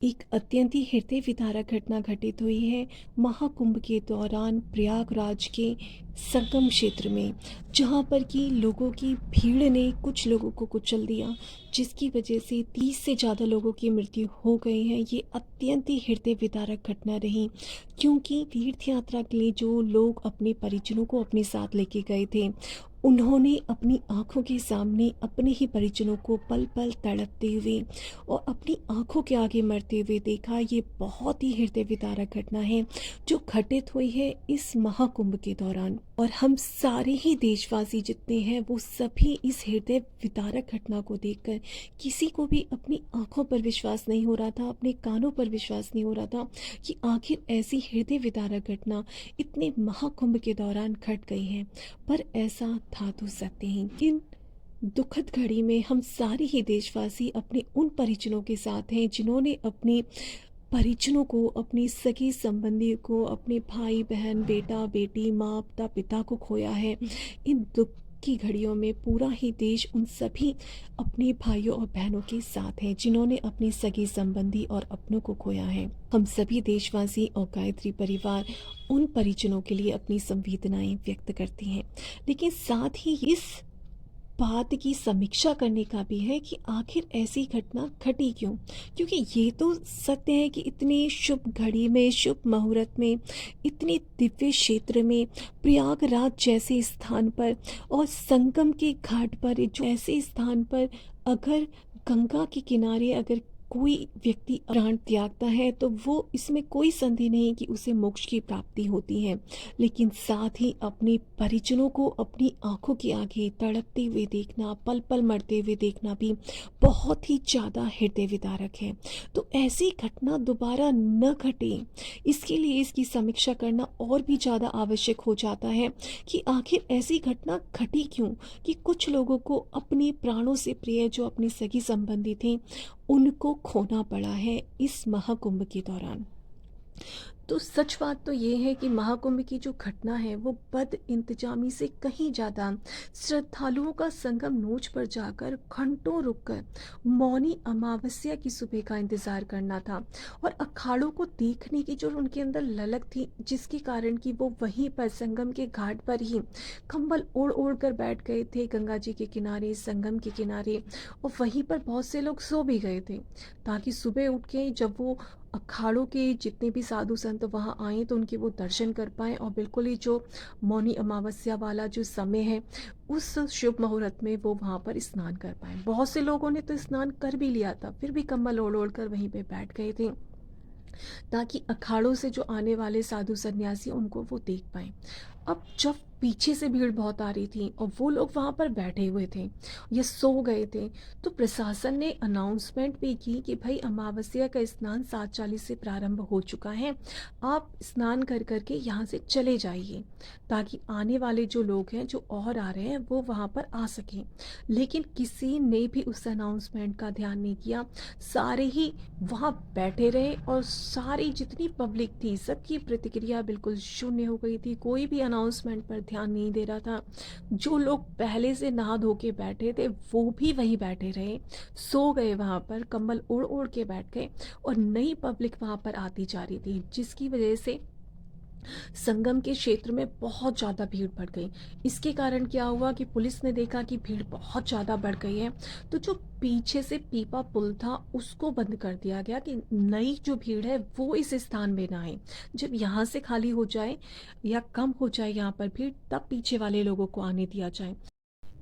एक अत्यंत ही हृदय विदारक घटना घटित हुई है महाकुंभ के दौरान प्रयागराज के संगम क्षेत्र में, जहां पर कि लोगों की भीड़ ने कुछ लोगों को कुचल दिया, जिसकी वजह से 30 से ज़्यादा लोगों की मृत्यु हो गई है। ये अत्यंत ही हृदय विदारक घटना रही, क्योंकि तीर्थ यात्रा के लिए जो लोग अपने परिजनों को अपने साथ लेके गए थे, उन्होंने अपनी आंखों के सामने अपने ही परिजनों को पल पल तड़पते हुए और अपनी आंखों के आगे मरते हुए देखा। ये बहुत ही हृदय विदारक घटना है जो घटित हुई है इस महाकुंभ के दौरान, और हम सारे ही देशवासी जितने हैं वो सभी इस हृदय विदारक घटना को देखकर किसी को भी अपनी आंखों पर विश्वास नहीं हो रहा था, अपने कानों पर विश्वास नहीं हो रहा था कि आखिर ऐसी हृदय विदारक घटना इतने महाकुंभ के दौरान घट गई है। पर ऐसा था तो सत्य ही। इन दुखद घड़ी में हम सारे ही देशवासी अपने उन परिजनों के साथ हैं जिन्होंने अपने परिजनों को, अपनी सगी संबंधी को, अपने भाई बहन, बेटा बेटी, माता पिता को खोया है। इन दुख की घड़ियों में पूरा ही देश उन सभी अपने भाइयों और बहनों के साथ है जिन्होंने अपनी सगी संबंधी और अपनों को खोया है। हम सभी देशवासी और गायत्री परिवार उन परिजनों के लिए अपनी संवेदनाएं व्यक्त करती हैं, लेकिन साथ ही इस बात की समीक्षा करने का भी है कि आखिर ऐसी घटना घटी क्यों। क्योंकि ये तो सत्य है कि इतनी शुभ घड़ी में, शुभ मुहूर्त में, इतने दिव्य क्षेत्र में, प्रयागराज जैसे स्थान पर और संगम के घाट पर, जो ऐसे स्थान पर अगर गंगा के किनारे अगर कोई व्यक्ति प्राण त्यागता है तो वो, इसमें कोई संदेह नहीं कि उसे मोक्ष की प्राप्ति होती है। लेकिन साथ ही अपने परिजनों को अपनी आंखों के आगे तड़पते हुए देखना, पल पल मरते हुए देखना भी बहुत ही ज़्यादा हृदय विदारक है। तो ऐसी घटना दोबारा न घटे, इसके लिए इसकी समीक्षा करना और भी ज़्यादा आवश्यक हो जाता है कि आखिर ऐसी घटना घटी क्यों कि कुछ लोगों को अपने प्राणों से प्रिय जो अपने सगी संबंधी थे उनको खोना पड़ा है इस महाकुंभ के दौरान। तो सच बात तो ये है कि महाकुंभ की जो घटना है वो बद इंतजामी से कहीं ज़्यादा श्रद्धालुओं का संगम नोच पर जाकर घंटों रुककर मौनी अमावस्या की सुबह का इंतज़ार करना था, और अखाड़ों को देखने की जो उनके अंदर ललक थी, जिसके कारण कि वो वहीं पर संगम के घाट पर ही कंबल ओढ़ ओढ़ कर बैठ गए थे गंगा जी के किनारे, संगम के किनारे। और वहीं पर बहुत से लोग सो भी गए थे, ताकि सुबह उठ के जब वो अखाड़ों के जितने भी साधु संत वहाँ आए तो उनके वो दर्शन कर पाएँ, और बिल्कुल ही जो मौनी अमावस्या वाला जो समय है उस शुभ मुहूर्त में वो वहाँ पर स्नान कर पाएँ। बहुत से लोगों ने तो स्नान कर भी लिया था, फिर भी कंबल ओढ़ ओढ़ कर वहीं पे बैठ गए थे, ताकि अखाड़ों से जो आने वाले साधु सन्यासी उनको वो देख पाएँ। अब जब पीछे से भीड़ बहुत आ रही थी और वो लोग वहाँ पर बैठे हुए थे या सो गए थे, तो प्रशासन ने अनाउंसमेंट भी की कि भाई अमावस्या का स्नान 7:40 से प्रारंभ हो चुका है, आप स्नान कर करके यहाँ से चले जाइए, ताकि आने वाले जो लोग हैं जो और आ रहे हैं वो वहाँ पर आ सकें। लेकिन किसी ने भी उस अनाउंसमेंट का ध्यान नहीं किया, सारे ही वहाँ बैठे रहे, और सारी जितनी पब्लिक थी सबकी प्रतिक्रिया बिल्कुल शून्य हो गई थी। कोई भी अनाउंसमेंट पर ध्यान नहीं दे रहा था। जो लोग पहले से नहा धो के बैठे थे वो भी वहीं बैठे रहे, सो गए, वहाँ पर कंबल ओढ़ ओढ़ के बैठ गए, और नई पब्लिक वहाँ पर आती जा रही थी, जिसकी वजह से संगम के क्षेत्र में बहुत ज़्यादा भीड़ बढ़ गई। इसके कारण क्या हुआ कि पुलिस ने देखा कि भीड़ बहुत ज़्यादा बढ़ गई है, तो जो पीछे से पीपा पुल था उसको बंद कर दिया गया कि नई जो भीड़ है वो इस स्थान में ना आए। जब यहाँ से खाली हो जाए या कम हो जाए यहाँ पर भीड़, तब पीछे वाले लोगों को आने दिया जाए।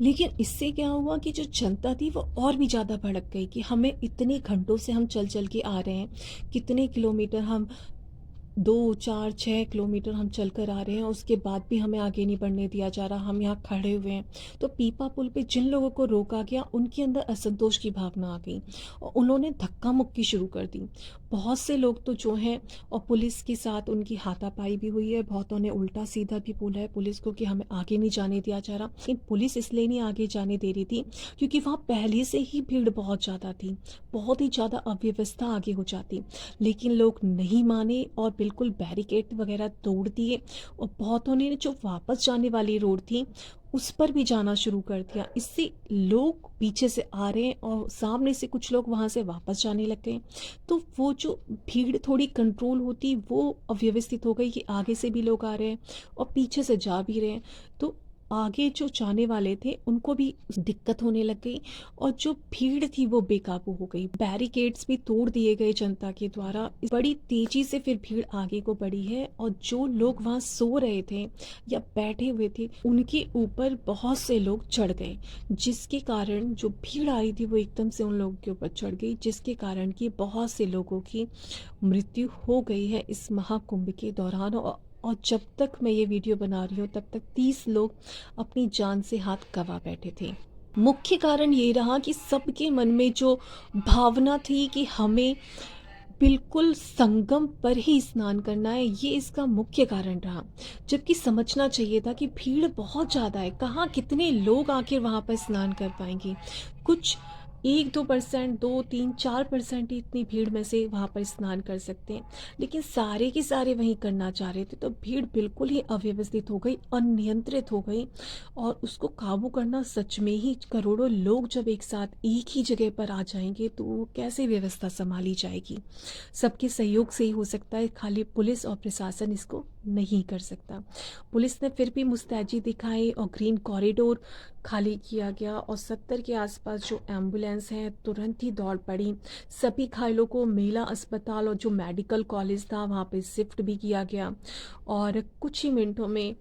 लेकिन इससे क्या हुआ कि जो जनता थी वो और भी ज़्यादा भड़क गई कि हमें इतने घंटों से हम चल चल के आ रहे हैं, कितने किलोमीटर हम, 2 4 6 किलोमीटर हम चल कर आ रहे हैं, उसके बाद भी हमें आगे नहीं बढ़ने दिया जा रहा, हम यहाँ खड़े हुए हैं। तो पीपा पुल पे जिन लोगों को रोका गया उनके अंदर असंतोष की भावना आ गई और उन्होंने धक्का मुक्की शुरू कर दी। बहुत से लोग तो जो हैं, और पुलिस के साथ उनकी हाथापाई भी हुई है, बहुतों ने उल्टा सीधा भी बोला है पुलिस को कि हमें आगे नहीं जाने दिया जा रहा। लेकिन पुलिस इसलिए नहीं आगे जाने दे रही थी क्योंकि वहाँ पहले से ही भीड़ बहुत ज़्यादा थी, बहुत ही ज़्यादा अव्यवस्था आगे हो जाती। लेकिन लोग नहीं माने और बिल्कुल बैरिकेड वगैरह तोड़ दिए और बहुतों ने जो वापस जाने वाली रोड थी उस पर भी जाना शुरू कर दिया। इससे लोग पीछे से आ रहे हैं और सामने से कुछ लोग वहाँ से वापस जाने लग गए। तो वो जो भीड़ थोड़ी कंट्रोल होती वो अव्यवस्थित हो गई कि आगे से भी लोग आ रहे हैं और पीछे से जा भी रहे हैं। तो आगे जो जाने वाले थे उनको भी दिक्कत होने लग गई और जो भीड़ थी वो बेकाबू हो गई। बैरिकेड्स भी तोड़ दिए गए जनता के द्वारा। बड़ी तेजी से फिर भीड़ आगे को बढ़ी है और जो लोग वहाँ सो रहे थे या बैठे हुए थे उनके ऊपर बहुत से लोग चढ़ गए, जिसके कारण जो भीड़ आ रही थी वो एकदम से उन लोगों के ऊपर चढ़ गई, जिसके कारण कि बहुत से लोगों की मृत्यु हो गई है इस महाकुंभ के दौरान। और जब तक मैं ये वीडियो बना रही हूँ तब तक 30 लोग अपनी जान से हाथ गंवा बैठे थे। मुख्य कारण ये रहा कि सबके मन में जो भावना थी कि हमें बिल्कुल संगम पर ही स्नान करना है, ये इसका मुख्य कारण रहा। जबकि समझना चाहिए था कि भीड़ बहुत ज़्यादा है, कहाँ कितने लोग आखिर वहाँ पर स्नान कर पाएंगे। कुछ 1-2%, 2-3-4% ही इतनी भीड़ में से वहाँ पर स्नान कर सकते हैं, लेकिन सारे के सारे वहीं करना चाह रहे थे। तो भीड़ बिल्कुल ही अव्यवस्थित हो गई, अनियंत्रित हो गई और उसको काबू करना सच में ही, करोड़ों लोग जब एक साथ एक ही जगह पर आ जाएंगे तो वो कैसे व्यवस्था संभाली जाएगी। सबके सहयोग से ही हो सकता है, खाली पुलिस और प्रशासन इसको नहीं कर सकता। पुलिस ने फिर भी मुस्तैदी दिखाई और ग्रीन कॉरिडोर खाली किया गया और 70 के आसपास जो एम्बुलेंस हैं तुरंत ही दौड़ पड़ी। सभी घायलों को मेला अस्पताल और जो मेडिकल कॉलेज था वहाँ पे शिफ्ट भी किया गया और कुछ ही मिनटों में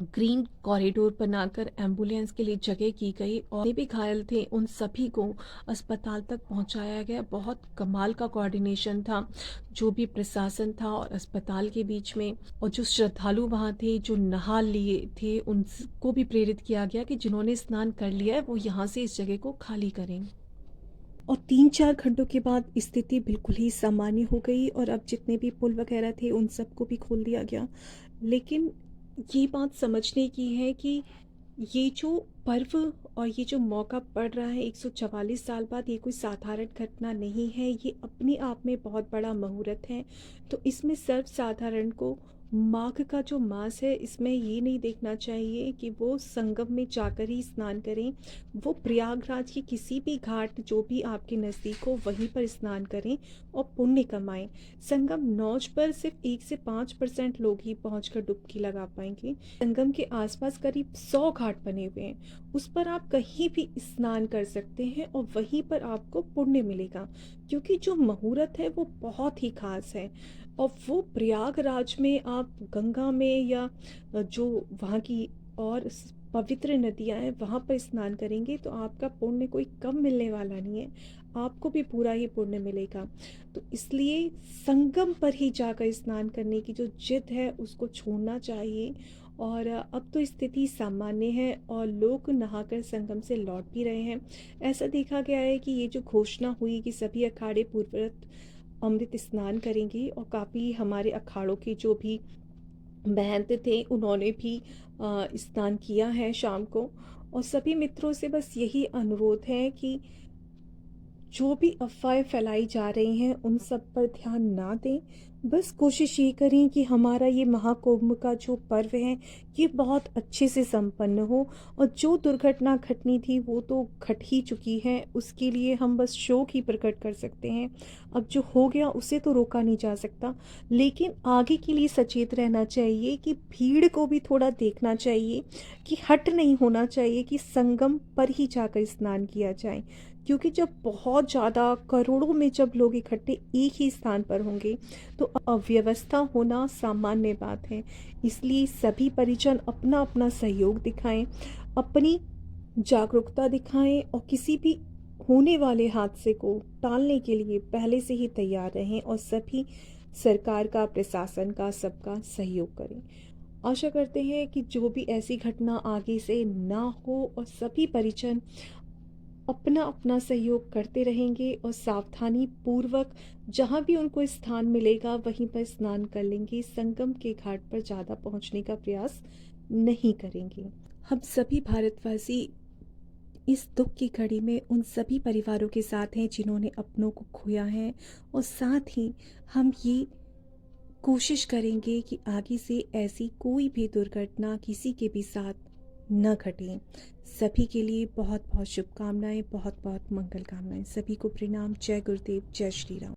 ग्रीन कॉरिडोर बनाकर एम्बुलेंस के लिए जगह की गई और भी घायल थे उन सभी को अस्पताल तक पहुंचाया गया। बहुत कमाल का कोऑर्डिनेशन था जो भी प्रशासन था और अस्पताल के बीच में। और जो श्रद्धालु वहाँ थे जो नहा लिए थे उनको भी प्रेरित किया गया कि जिन्होंने स्नान कर लिया है वो यहाँ से इस जगह को खाली करें। और 3-4 घंटों के बाद स्थिति बिल्कुल ही सामान्य हो गई और अब जितने भी पुल वगैरह थे उन सबको भी खोल दिया गया। लेकिन ये बात समझने की है कि ये जो पर्व और ये जो मौका पड़ रहा है 144 साल बाद, ये कोई साधारण घटना नहीं है, ये अपने आप में बहुत बड़ा मुहूर्त है। तो इसमें सर्वसाधारण को माघ का जो मास है इसमें ये नहीं देखना चाहिए कि वो संगम में जाकर ही स्नान करें। वो प्रयागराज की किसी भी घाट जो भी आपके नज़दीक हो वहीं पर स्नान करें और पुण्य कमाएं। संगम नौज पर सिर्फ 1 से 5% लोग ही पहुंचकर डुबकी लगा पाएंगे। संगम के आसपास करीब 100 घाट बने हुए हैं, उस पर आप कहीं भी स्नान कर सकते हैं और वहीं पर आपको पुण्य मिलेगा, क्योंकि जो मुहूर्त है वो बहुत ही खास है। और वो प्रयागराज में आप गंगा में या जो वहाँ की और पवित्र नदियाँ हैं वहाँ पर स्नान करेंगे तो आपका पुण्य कोई कम मिलने वाला नहीं है, आपको भी पूरा ही पुण्य मिलेगा। तो इसलिए संगम पर ही जाकर स्नान करने की जो जिद है उसको छोड़ना चाहिए। और अब तो स्थिति सामान्य है और लोग नहाकर संगम से लौट भी रहे हैं। ऐसा देखा गया है कि ये जो घोषणा हुई कि सभी अखाड़े पूर्ववत अमृत स्नान करेंगे और काफ़ी हमारे अखाड़ों के जो भी महंत थे उन्होंने भी स्नान किया है शाम को। और सभी मित्रों से बस यही अनुरोध है कि जो भी अफवाहें फैलाई जा रही हैं उन सब पर ध्यान ना दें। बस कोशिश ये करें कि हमारा ये महाकुंभ का जो पर्व है ये बहुत अच्छे से संपन्न हो। और जो दुर्घटना घटनी थी वो तो घट ही चुकी है, उसके लिए हम बस शोक ही प्रकट कर सकते हैं। अब जो हो गया उसे तो रोका नहीं जा सकता, लेकिन आगे के लिए सचेत रहना चाहिए कि भीड़ को भी थोड़ा देखना चाहिए कि हट नहीं होना चाहिए कि संगम पर ही जाकर स्नान किया जाए। क्योंकि जब बहुत ज़्यादा करोड़ों में जब लोग इकट्ठे एक ही स्थान पर होंगे तो अव्यवस्था होना सामान्य बात है। इसलिए सभी परिजन अपना अपना सहयोग दिखाएं, अपनी जागरूकता दिखाएं और किसी भी होने वाले हादसे को टालने के लिए पहले से ही तैयार रहें और सभी सरकार का, प्रशासन का, सबका सहयोग करें। आशा करते हैं कि जो भी ऐसी घटना आगे से ना हो और सभी परिजन अपना अपना सहयोग करते रहेंगे और सावधानी पूर्वक जहाँ भी उनको स्थान मिलेगा वहीं पर स्नान कर लेंगे, संगम के घाट पर ज़्यादा पहुँचने का प्रयास नहीं करेंगे। हम सभी भारतवासी इस दुख की घड़ी में उन सभी परिवारों के साथ हैं जिन्होंने अपनों को खोया है और साथ ही हम ये कोशिश करेंगे कि आगे से ऐसी कोई भी दुर्घटना किसी के भी साथ न घटे। सभी के लिए बहुत बहुत शुभकामनाएं, बहुत बहुत मंगल कामनाएं। सभी को प्रणाम। जय गुरुदेव, जय श्री राम।